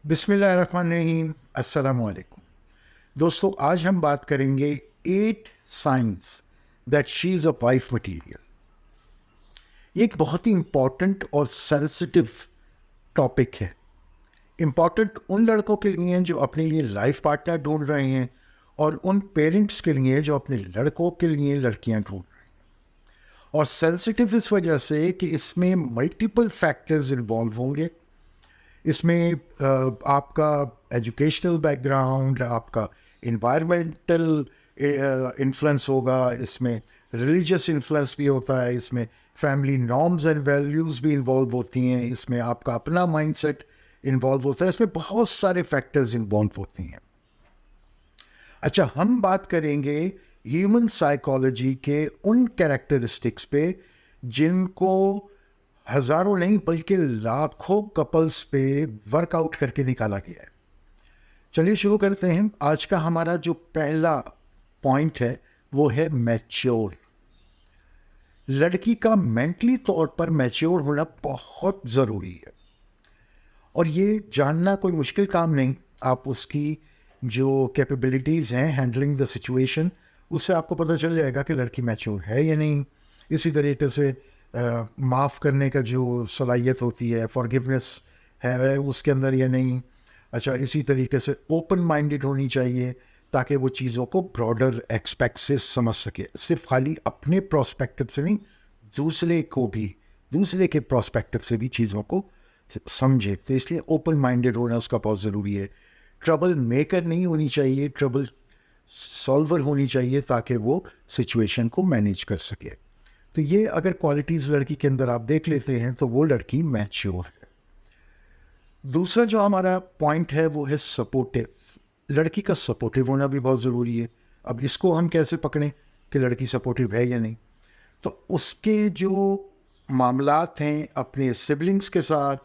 बिस्मिल्लाहिर्रहमानिर्रहीम, अस्सलामु अलैकुम। दोस्तों, आज हम बात करेंगे 8 science that she is a wife material. ये एक बहुत ही इम्पॉर्टेंट और सेंसिटिव टॉपिक है। इम्पॉर्टेंट उन लड़कों के लिए हैं जो अपने लिए लाइफ पार्टनर ढूंढ रहे हैं, और उन पेरेंट्स के लिए जो अपने लड़कों के लिए लड़कियां ढूंढ रहे हैं। और सेंसिटिव इस वजह से कि इसमें मल्टीपल फैक्टर्स इन्वॉल्व होंगे। इसमें आपका एजुकेशनल बैकग्राउंड, आपका इन्वायरमेंटल इन्फ्लुएंस होगा, इसमें रिलीजियस इन्फ्लुएंस भी होता है, इसमें फैमिली नॉर्म्स एंड वैल्यूज़ भी इन्वॉल्व होती हैं, इसमें आपका अपना माइंडसेट इन्वॉल्व होता है, इसमें बहुत सारे फैक्टर्स इन्वॉल्व होती हैं। अच्छा, हम बात करेंगे ह्यूमन साइकोलॉजी के उन कैरेक्टरिस्टिक्स पे जिनको हजारों नहीं बल्कि लाखों कपल्स पे वर्कआउट करके निकाला गया है। चलिए शुरू करते हैं। आज का हमारा जो पहला पॉइंट है वो है मैच्योर। लड़की का मेंटली तौर पर मैच्योर होना बहुत ज़रूरी है, और ये जानना कोई मुश्किल काम नहीं। आप उसकी जो कैपेबिलिटीज़ हैं हैंडलिंग द सिचुएशन, उससे आपको पता चल जाएगा कि लड़की मैच्योर है या नहीं। इसी तरीके से माफ़ करने का जो सलाहियत होती है, फॉरगिवनेस है उसके अंदर या नहीं। अच्छा, इसी तरीके से ओपन माइंडेड होनी चाहिए ताकि वो चीज़ों को ब्रॉडर एक्सपेक्ट से समझ सके, सिर्फ खाली अपने प्रोस्पेक्टिव से नहीं, दूसरे को भी, दूसरे के प्रोस्पेक्टिव से भी चीज़ों को समझे। तो इसलिए ओपन माइंडेड होना उसका बहुत ज़रूरी है। ट्रबल मेकर नहीं होनी चाहिए, ट्रबल सॉल्वर होनी चाहिए ताकि वो सिचुएशन को मैनेज कर सके। तो ये अगर क्वालिटीज़ लड़की के अंदर आप देख लेते हैं तो वो लड़की मैच्योर है। दूसरा जो हमारा पॉइंट है वो है सपोर्टिव। लड़की का सपोर्टिव होना भी बहुत ज़रूरी है। अब इसको हम कैसे पकड़ें कि लड़की सपोर्टिव है या नहीं? तो उसके जो मामलात हैं अपने सिबलिंग्स के साथ,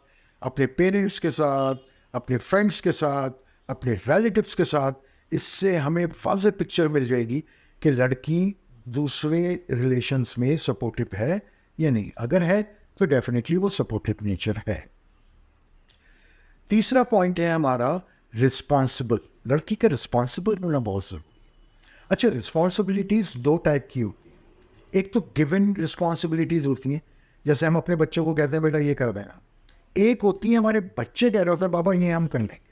अपने पेरेंट्स के साथ, अपने फ्रेंड्स के साथ, अपने रिलेटिव्स के साथ, इससे हमें वाज़ेह पिक्चर मिल जाएगी कि लड़की दूसरे रिलेशंस में सपोर्टिव है या नहीं। अगर है तो डेफिनेटली वो सपोर्टिव नेचर है। तीसरा पॉइंट है हमारा रिस्पॉन्सिबल। लड़की का रिस्पॉन्सिबल होना बहुत ज़रूरी है। अच्छा, रिस्पॉन्सिबिलिटीज़ दो टाइप की होती हैं। एक तो गिवन रिस्पॉन्सिबिलिटीज़ होती हैं, जैसे हम अपने बच्चों को कहते हैं बेटा ये कर देना। एक होती है हमारे बच्चे कह रहे होते हैं बाबा ये हम कर लेंगे।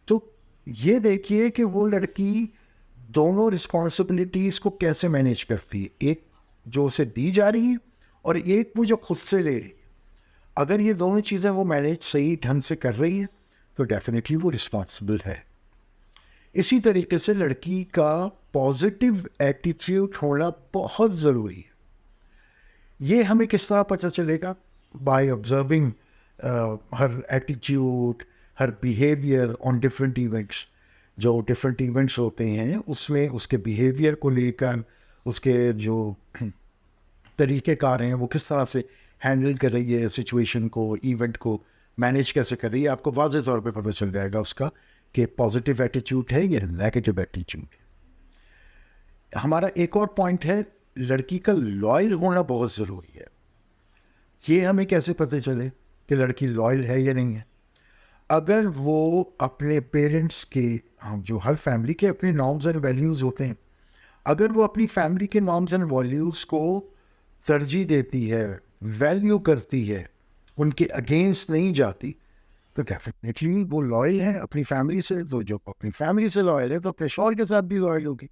तो ये देखिए कि वो लड़की दोनों रिस्पॉन्सिबिलिटीज़ को कैसे मैनेज करती है, एक जो उसे दी जा रही है और एक वो जो खुद से ले रही है। अगर ये दोनों चीज़ें वो मैनेज सही ढंग से कर रही है तो डेफिनेटली वो रिस्पॉन्सिबल है। इसी तरीके से लड़की का पॉजिटिव एटीट्यूड होना बहुत ज़रूरी है। ये हमें किस तरह पता चलेगा? By observing her attitude, her behaviour on different events. जो डिफरेंट इवेंट्स होते हैं उसमें उसके बिहेवियर को लेकर, उसके जो तरीक़ेकार हैं वो किस तरह से हैंडल कर रही है सिचुएशन को, इवेंट को मैनेज कैसे कर रही है, आपको वाज़ेह तौर पे पता चल जाएगा उसका कि पॉजिटिव एटीट्यूड है या नेगेटिव एटीट्यूड है। हमारा एक और पॉइंट है, लड़की का लॉयल होना बहुत ज़रूरी है। ये हमें कैसे पता चले कि लड़की लॉयल है या नहीं है? अगर वो अपने पेरेंट्स के, जो हर फैमिली के अपने नॉर्म्स एंड वैल्यूज़ होते हैं, अगर वो अपनी फैमिली के नॉर्म्स एंड वैल्यूज़ को तरजीह देती है, वैल्यू करती है, उनके अगेंस्ट नहीं जाती, तो डेफिनेटली वो लॉयल है अपनी फैमिली से। तो जो अपनी फैमिली से लॉयल है तो अपने शौहर के साथ भी लॉयल होगी।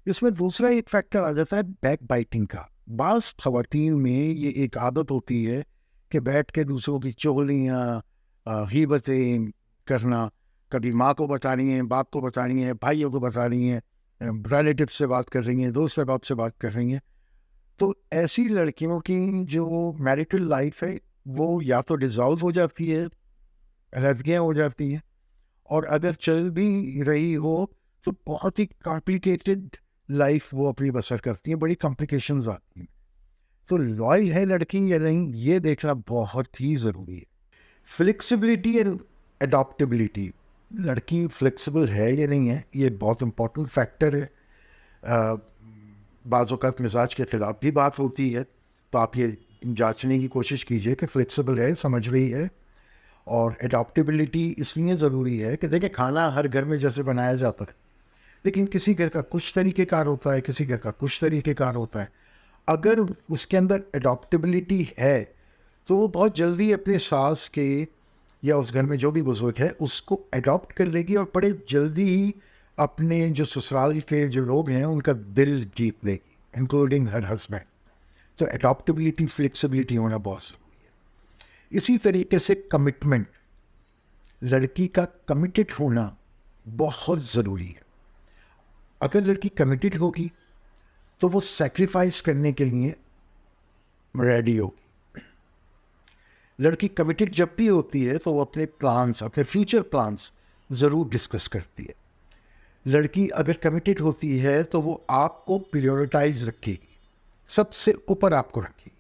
इसमें दूसरा एक फैक्टर आ जाता है बैक बाइटिंग का। बाज़ ख़वातीन में ये एक आदत होती है कि बैठ के दूसरों की चुगलियाँ, गीबतें करना, कभी माँ को बता रही हैं, बाप को बता रही हैं, भाइयों को बता रही हैं, रिलेटिव से बात कर रही हैं, दोस्त अहबाब से बात कर रही हैं। तो ऐसी लड़कियों की जो मैरिटल लाइफ है वो या तो डिज़ॉल्व हो जाती है, अलहदगियाँ हो जाती हैं, और अगर चल भी रही हो तो बहुत ही कॉम्प्लिकेटेड लाइफ वो अपनी बसर करती हैं, बड़ी कॉम्प्लिकेशंस आती हैं। तो लॉयल है लड़की या नहीं ये देखना बहुत ही ज़रूरी है। Flexibility and adaptability. लड़की फ्लेक्सिबल है या नहीं है, ये बहुत इम्पोर्टेंट फैक्टर है। बाज़ औक़ात मिजाज के ख़िलाफ़ भी बात होती है, तो आप ये जांचने की कोशिश कीजिए कि फ्लेक्सिबल है, समझ रही है। और एडॉप्टेबिलिटी इसलिए ज़रूरी है कि देखिए, खाना हर घर में जैसे बनाया जाता है, लेकिन किसी घर का कुछ तरीक़ेकार होता है, किसी घर का कुछ तरीक़ेकार होता है। अगर उसके अंदर एडॉप्टेबिलिटी है, तो वो बहुत जल्दी अपने सास के या उस घर में जो भी बुज़ुर्ग है उसको एडॉप्ट कर लेगी और बड़े जल्दी ही अपने जो ससुराल के जो लोग हैं उनका दिल जीत लेगी, इंक्लूडिंग हर हस्बैंड। तो एडॉप्टेबिलिटी, फ्लेक्सिबिलिटी होना बहुत ज़रूरी है। इसी तरीके से कमिटमेंट, लड़की का कमिटेड होना बहुत ज़रूरी है। अगर लड़की कमिटेड होगी तो वो सेक्रीफाइस करने के लिए रेडी होगी। लड़की कमिटेड जब भी होती है तो वो अपने प्लान्स, अपने फ्यूचर प्लान्स ज़रूर डिस्कस करती है। लड़की अगर कमिटेड होती है तो वो आपको प्रायोरिटाइज रखेगी, सबसे ऊपर आपको रखेगी।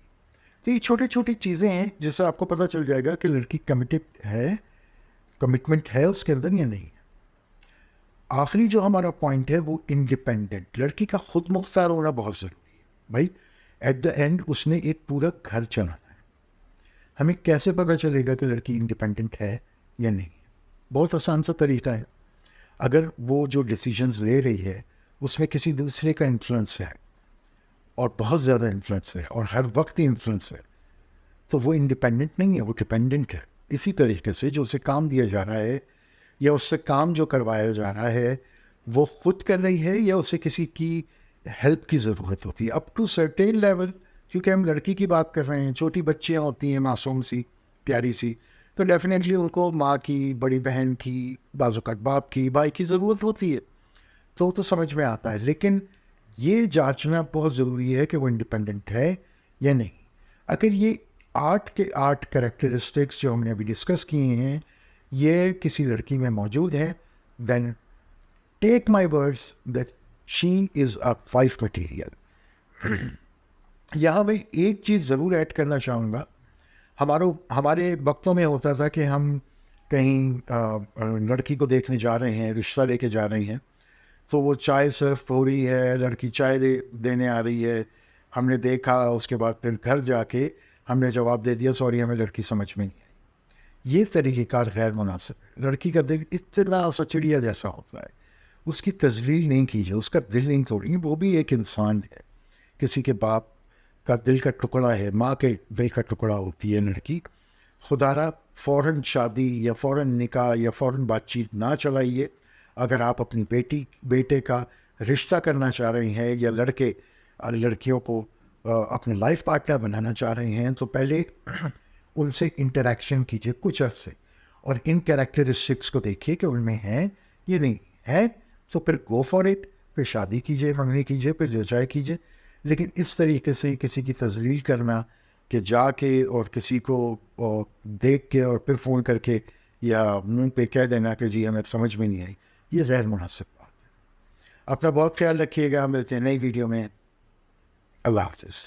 तो ये छोटी छोटी चीज़ें हैं जिससे आपको पता चल जाएगा कि लड़की कमिटेड है, कमिटमेंट है उसके अंदर या नहीं है। आखिरी जो हमारा पॉइंट है वो इंडिपेंडेंट, लड़की का खुद मुख्तार होना बहुत ज़रूरी है। भाई एट द एंड उसने एक पूरा घर चलाना है। हमें कैसे पता चलेगा कि लड़की इंडिपेंडेंट है या नहीं? बहुत आसान सा तरीका है। अगर वो जो डिसीजंस ले रही है उसमें किसी दूसरे का इन्फ्लुएंस है और बहुत ज़्यादा इन्फ्लुएंस है और हर वक्त इन्फ्लुएंस है, तो वो इंडिपेंडेंट नहीं है, वो डिपेंडेंट है। इसी तरीके से जो उसे काम दिया जा रहा है या उससे काम जो करवाया जा रहा है वो खुद कर रही है या उसे किसी की हेल्प की ज़रूरत होती है, अप टू सर्टेन लेवल। क्योंकि हम लड़की की बात कर रहे हैं, छोटी बच्चियाँ होती हैं मासूम सी, प्यारी सी, तो डेफिनेटली उनको माँ की, बड़ी बहन की, बाज़ औक़ात बाप की, भाई की ज़रूरत होती है। तो समझ में आता है, लेकिन ये जांचना बहुत ज़रूरी है कि वो इंडिपेंडेंट है या नहीं। अगर ये 8 के 8 कैरेक्टरिस्टिक्स जो हमने अभी डिस्कस किए हैं ये किसी लड़की में मौजूद है, then take my words that she is a wife material. यहाँ मैं एक चीज़ ज़रूर ऐड करना चाहूँगा। हमारे वक्तों में होता था कि हम कहीं लड़की को देखने जा रहे हैं, रिश्ता लेके जा रहे हैं, तो वो चाय सर्व हो रही है, लड़की चाय देने आ रही है, हमने देखा, उसके बाद फिर घर जाके हमने जवाब दे दिया सॉरी हमें लड़की समझ में नहीं आई। ये तरीक़ेकार गैर मुनासिब है। लड़की का दिल इतना सा चिड़िया जैसा होता है, उसकी तज़लील नहीं कीजिए, उसका दिल नहीं तोड़िए, वो भी एक इंसान है। किसी के बाप का दिल का टुकड़ा है, माँ के दिल का टुकड़ा होती है लड़की। खुदारा फ़ौरन शादी या फ़ौरन निकाह या फ़ौरन बातचीत ना चलाइए। अगर आप अपनी बेटे का रिश्ता करना चाह रहे हैं या लड़कियों को अपने लाइफ पार्टनर बनाना चाह रहे हैं, तो पहले उनसे इंटरेक्शन कीजिए कुछ अर्से और इन कैरेक्टरिस्टिक्स को देखिए कि उनमें है ये नहीं है, तो फिर गो फॉर इट, फिर शादी कीजिए, मंगनी कीजिए, फिर जो चाहे कीजिए। लेकिन इस तरीके से किसी की तज़लील करना कि जाके और किसी को देख के और फिर फ़ोन करके या मुंह पे कह देना कि जी हमें समझ में नहीं आई, ये गैर मुनासिब बात है। अपना बहुत ख्याल रखिएगा, मिलते हैं नई वीडियो में। अल्लाह हाफ़िज़।